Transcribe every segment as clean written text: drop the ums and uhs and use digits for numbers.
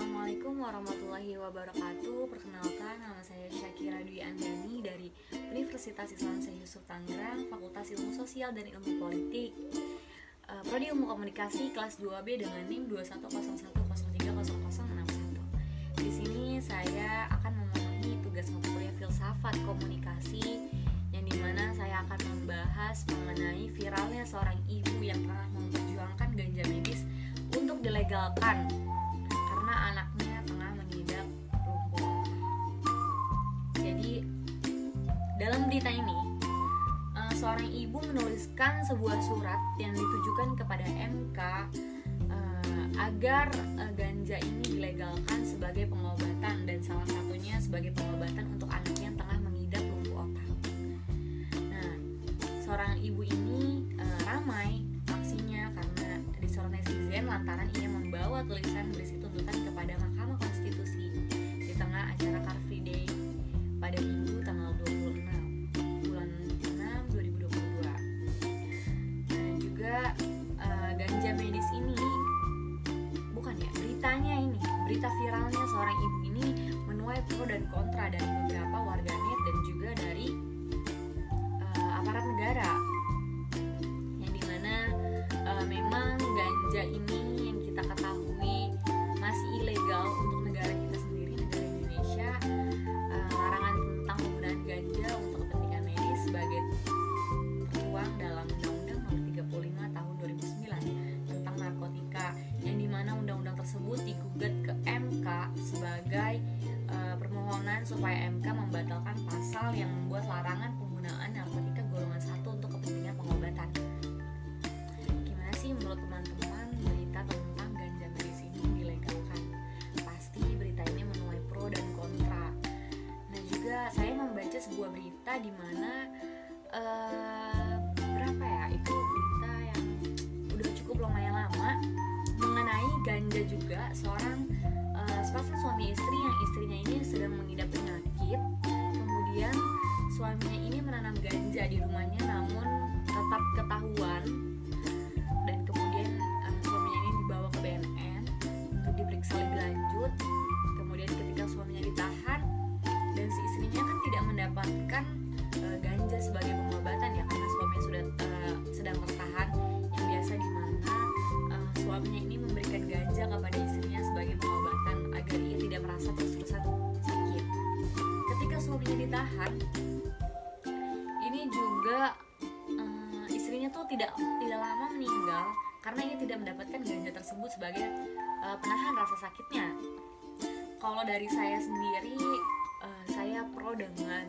Assalamualaikum warahmatullahi wabarakatuh. Perkenalkan, nama saya Syakira Dwi Andani dari Universitas Islam Syekh Yusuf Tangerang, Fakultas Ilmu Sosial dan Ilmu Politik, Prodi Ilmu Komunikasi kelas 2B dengan NIM 2101030061. Di sini saya akan memenuhi tugas mata kuliah Filsafat Komunikasi, yang dimana saya akan membahas mengenai viralnya seorang ibu yang tengah memperjuangkan ganja medis untuk dilegalkan karena anaknya tengah mengidap lumpuh. Jadi dalam berita ini seorang ibu menuliskan sebuah surat yang ditujukan kepada MK agar ganja ini dilegalkan sebagai pengobatan, dan salah satunya sebagai pengobatan untuk anak yang tengah mengidap lumpuh otak. Nah, seorang ibu ini ramai aksinya karena disorot netizen lantaran ia membawa tulisan berisi tuntutan kepada Mahkamah Konstitusi di tengah acara Car Free Day pada Minggu tanggal 26 bulan 6 2022. Nah, juga ganja medis ini berita viralnya seorang ibu ini menuai pro dan kontra dari beberapa warganet dan juga dari aparat negara, yang dimana memang ganja ini yang kita ketahui masih ilegal untuk negara kita sendiri, negara Indonesia. Larangan tentang penggunaan ganja untuk kepentingan medis sebagai tertuang dalam Undang-Undang Nomor 35 Tahun 2009 tentang narkotika, yang dimana undang-undang tersebut digugat ke MK sebagai permohonan supaya MK membatalkan pasal yang membuat larangan penggunaan narkotika golongan 1 untuk kepentingan pengobatan. Gimana sih menurut teman-teman berita tentang ganja medis ini dilegalkan? Pasti berita ini menuai pro dan kontra. Nah, juga saya membaca sebuah berita di mana itu berita yang udah cukup lumayan lama mengenai ganja juga. Seorang sepasang suami istri yang istrinya ini sedang mengidap penyakit, kemudian suaminya ini menanam ganja di rumahnya namun tetap ketahuan, dan kemudian suaminya ini dibawa ke BNN untuk diperiksa lebih lanjut. Kemudian ketika suaminya ditahan dan si istrinya kan tidak mendapatkan ganja sebagai pengobatan ya, karena suaminya sudah sedang tertahan, yang biasa di mana suaminya ini memberikan ganja kepada istrinya sebagai pengobatan agar ia tidak merasa terus-terusan sakit. Ketika suaminya ditahan, ini juga istrinya tuh tidak lama meninggal karena ia tidak mendapatkan ganja tersebut sebagai penahan rasa sakitnya. Kalau dari saya sendiri, saya pro dengan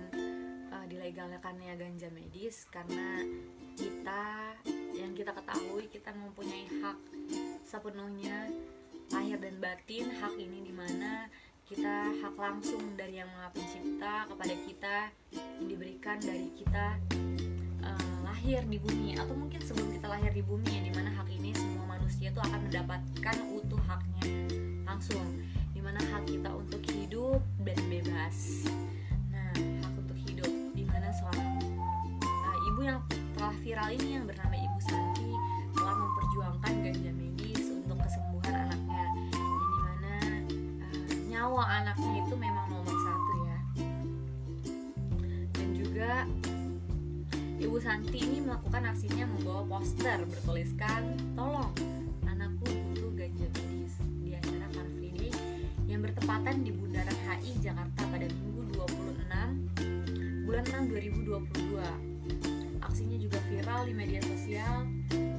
dilegalkannya ganja medis, karena kita ketahui kita mempunyai hak sepenuhnya lahir dan batin. Hak ini dimana kita hak langsung dari Yang Maha Pencipta kepada kita, yang diberikan dari kita lahir di bumi, atau mungkin sebelum kita lahir di bumi, yang dimana hak ini semua manusia itu akan mendapatkan utuh haknya langsung, dimana hak kita untuk hidup dan bebas. Nah, hak untuk hidup, dimana seorang ibu yang telah viral ini yang bernama Ibu Santi telah memperjuangkan ganja medis untuk kesembuhan anaknya, yang dimana nyawa anaknya itu memang nomor 1 ya. Dan juga Ibu Santi ini melakukan aksinya membawa poster bertuliskan "Tolong, anakku butuh ganja medis" di acara Car Free Day yang bertepatan di Bundaran HI Jakarta pada Minggu 26 bulan 6 2022. Aksinya juga viral di media sosial.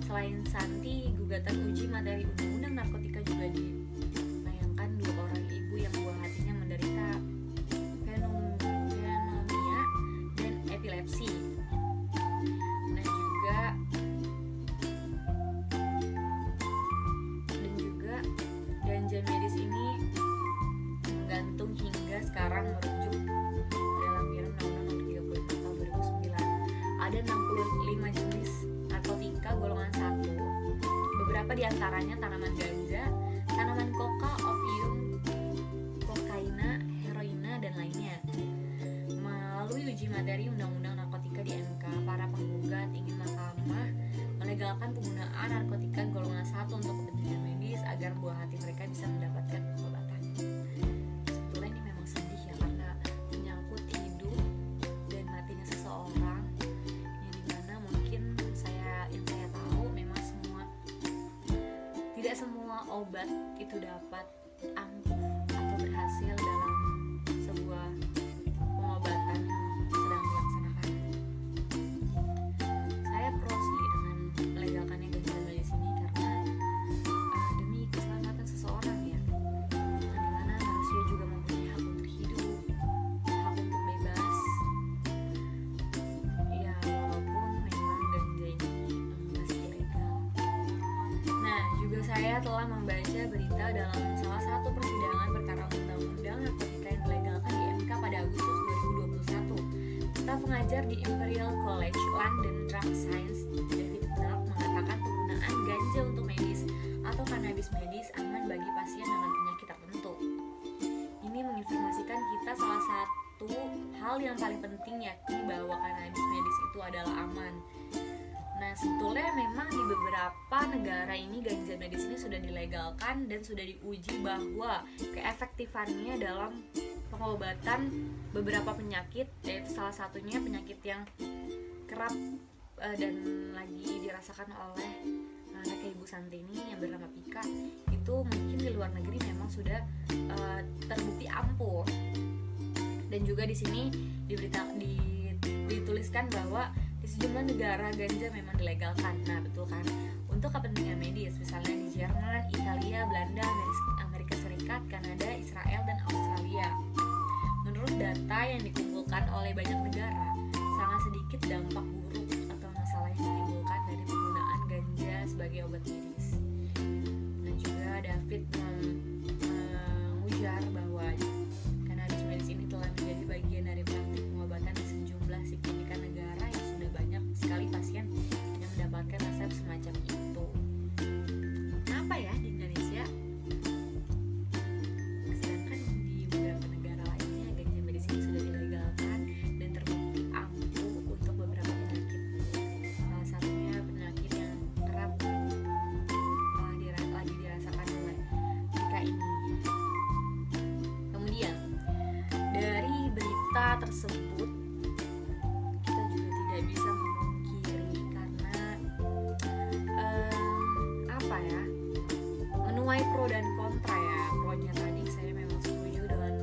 Selain Santi, gugatan uji materi undang-undang narkotika juga dilayangkan 2 orang ibu yang buah hatinya menderita pneumonia dan epilepsi. Dan juga ganja medis ini menggantung hingga sekarang merujuk pada lampiran Undang-Undang Nomor 35 Tahun 2009. Ada 65 jenis narkotika golongan 1. Beberapa di antaranya tanaman ganja, tanaman koka, opium, kokaina, heroina, dan lainnya. Melalui uji materi undang-undang narkotika di MK, para penggugat ingin mahkamah melegalkan penggunaan narkotika golongan 1 untuk kepentingan medis agar buah hati mereka bisa mendapatkan pengobatan. obat itu dapat ampuh atau berhasil dalam sebuah pengobatan yang sedang dilaksanakan. Saya pro sih dengan melegalkannya ganja medis ini karena demi keselamatan seseorang ya, dimana manusia juga mempunyai hak untuk hidup, hak untuk bebas ya, walaupun memang ganja ini masih ilegal. Nah, juga saya telah membaca berita dalam salah satu persidangan perkara undang-undang narkotika yang dilegalkan di MK pada Agustus 2021. Staf pengajar di Imperial College London Drug Science, David Clark, mengatakan penggunaan ganja untuk medis atau kanabis medis aman bagi pasien dengan penyakit tertentu. Ini menginformasikan kita salah satu hal yang paling penting, yakni bahwa kanabis medis itu adalah aman. Nah, sebetulnya memang di beberapa negara ini ganja medis ini sudah dilegalkan dan sudah diuji bahwa keefektifannya dalam pengobatan beberapa penyakit, yaitu salah satunya penyakit yang kerap dan lagi dirasakan oleh anak Ibu Santini yang bernama Pika. Itu mungkin di luar negeri memang sudah terbukti ampuh. Dan juga di sini dituliskan bahwa di sejumlah negara ganja memang dilegalkan. Nah, betul kan? Untuk kepentingan medis, misalnya di Jerman, Italia, Belanda, Amerika Serikat, Kanada, Israel, dan Australia. Menurut data yang dikumpulkan oleh banyak negara, sangat sedikit dampak buruk atau masalah yang ditimbulkan dari penggunaan ganja sebagai obat medis. Nah, juga David mengujar bahwa kanabis medis ini telah menjadi bagian dari praktik pengobatan di sejumlah signifikan negara yang sudah banyak sekali pasien yang mendapatkan resep semacam itu. Kenapa ya di Indonesia? Sedangkan di beberapa negara lainnya ganja medis ini sudah dilegalkan dan terbukti ampuh untuk beberapa penyakit. Salah satunya penyakit yang kerap lagi dirasakan oleh mereka ini. Kemudian dari berita tersebut kita juga tidak bisa memungkiri karena menuai pro dan kontra ya. Pronya tadi saya memang setuju dengan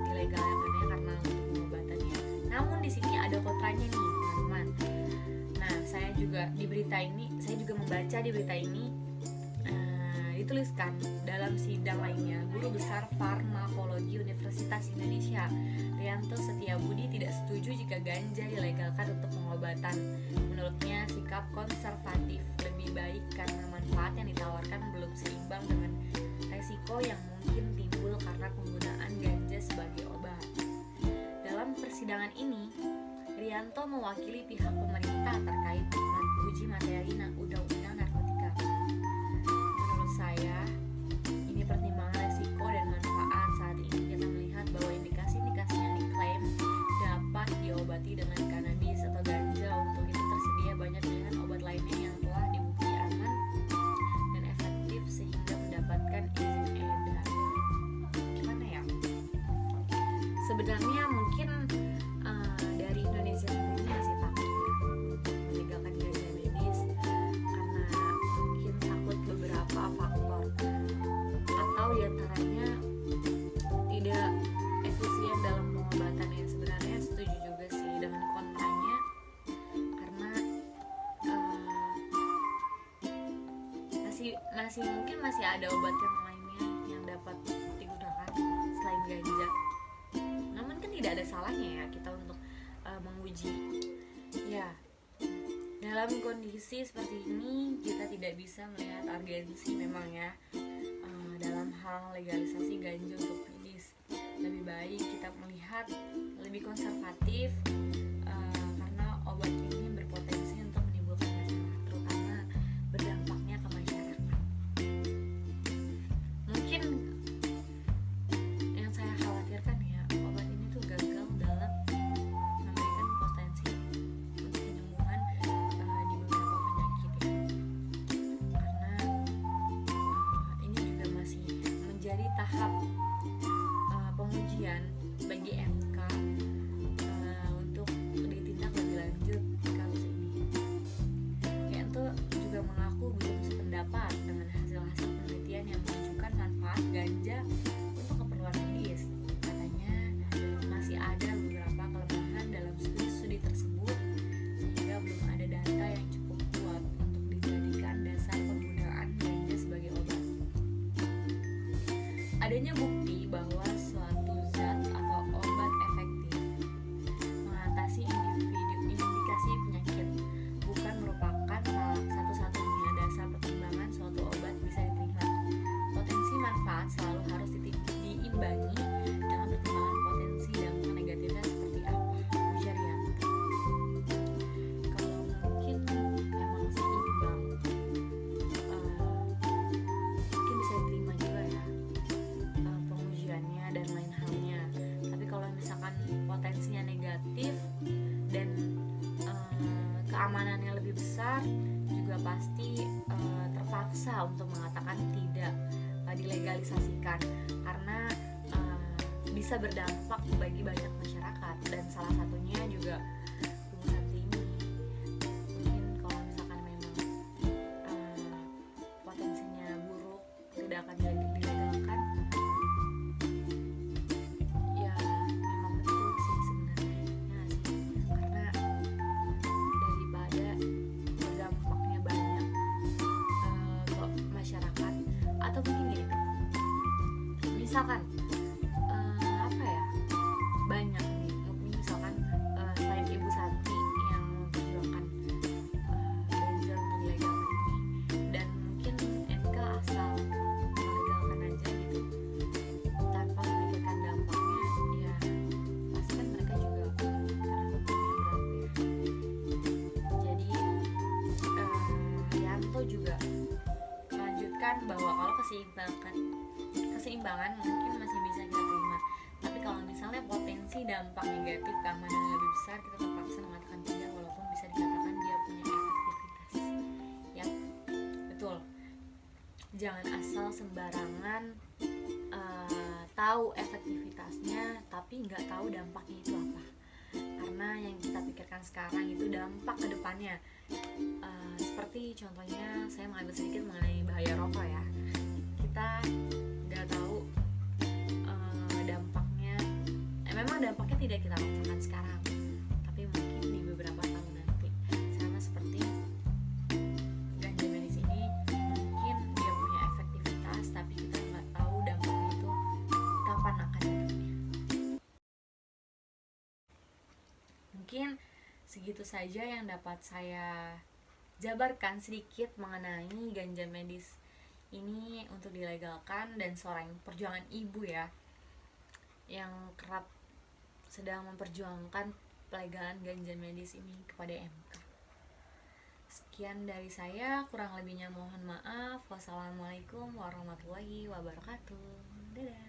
dilegalkannya karena untuk pengobatannya. Namun di sini ada kontranya nih teman-teman. Nah, saya juga membaca di berita ini dituliskan dalam sidang lainnya, Guru Besar Farmakologi Universitas Indonesia Rianto Setiabudi tidak setuju jika ganja dilegalkan untuk pengobatan. Menurutnya sikap konservatif lebih baik karena manfaat yang ditawarkan belum seimbang dengan resiko yang mungkin timbul karena penggunaan ganja sebagai obat. Dalam persidangan ini, Rianto mewakili pihak pemerintah terkait uji materi undang-undang narkotika. Menurut saya, ini pertimbangan resiko dan manfaat. Saat ini kita melihat bahwa indikasi-indikasi yang diklaim dapat diobati dengan kanabis atau ganja. Untuk itu tersedia banyak pilihan obat lainnya yang telah dibukti aman dan efektif sehingga mendapatkan izin edar. Gimana ya? Sebenarnya mungkin dari Indonesia sendiri masih takut ya melegalkan ganja medis karena mungkin takut beberapa faktor, atau diantaranya tidak efisien dalam pengobatan. Yang sebenarnya setuju juga sih dengan kontranya karena masih ada obat yang lainnya yang dapat digunakan selain ganja. Namun kan tidak ada salahnya ya kita untuk menguji. Ya, dalam kondisi seperti ini kita tidak bisa melihat urgensi memang ya dalam hal legalisasi ganja untuk medis. Lebih baik kita melihat lebih konservatif karena obat ini berpotensi untuk menimbulkan masalah, terutama berdampaknya ke masyarakat. Mungkin yang saya khawatirkan ya, obat ini tuh gagal dalam memberikan potensi untuk penyembuhan di beberapa penyakit ya. Karena ini juga masih menjadi tahap pengujian bagi MK untuk ditindak lebih lanjut untuk mengatakan tidak dilegalisasikan, karena bisa berdampak bagi banyak masyarakat, dan salah satunya juga Bung Santi ini. Mungkin kalau misalkan memang potensinya buruk, tidak akan dilegalkan, ya memang betul sih sebenarnya sih, karena daripada berdampaknya banyak ke masyarakat, atau mungkin gini, misalkan apa ya, banyak nih mungkin misalkan selain Ibu Santi yang memperjuangkan ganja untuk dilegalkan ini, dan mungkin MK asal melegalkan aja gitu tanpa memikirkan dampaknya, ya pasti kan mereka juga kena hukum yang berat ya. Jadi Yanto juga melanjutkan bahwa kalau keseimbangan mungkin masih bisa kita terima, tapi kalau misalnya potensi dampak negatif keamanan yang lebih besar, kita terpaksa mengatakan tidak, walaupun bisa dikatakan dia punya efektivitas. Ya, betul. Jangan asal sembarangan tahu efektivitasnya tapi nggak tahu dampaknya itu apa, karena yang kita pikirkan sekarang itu dampak ke depannya. Seperti contohnya saya mengambil sedikit mengenai bahaya rokok ya, kita nggak tahu dampaknya, memang dampaknya tidak kita rasakan sekarang, tapi mungkin di beberapa tahun nanti. Sama seperti ganja medis ini, mungkin dia punya efektivitas tapi kita nggak tahu dampaknya itu kapan akan datangnya. Mungkin segitu saja yang dapat saya jabarkan sedikit mengenai ganja medis ini untuk dilegalkan, dan seorang perjuangan ibu ya yang kerap sedang memperjuangkan pelegalan ganja medis ini kepada MK. Sekian dari saya, kurang lebihnya mohon maaf. Wassalamualaikum warahmatullahi wabarakatuh. Dadah.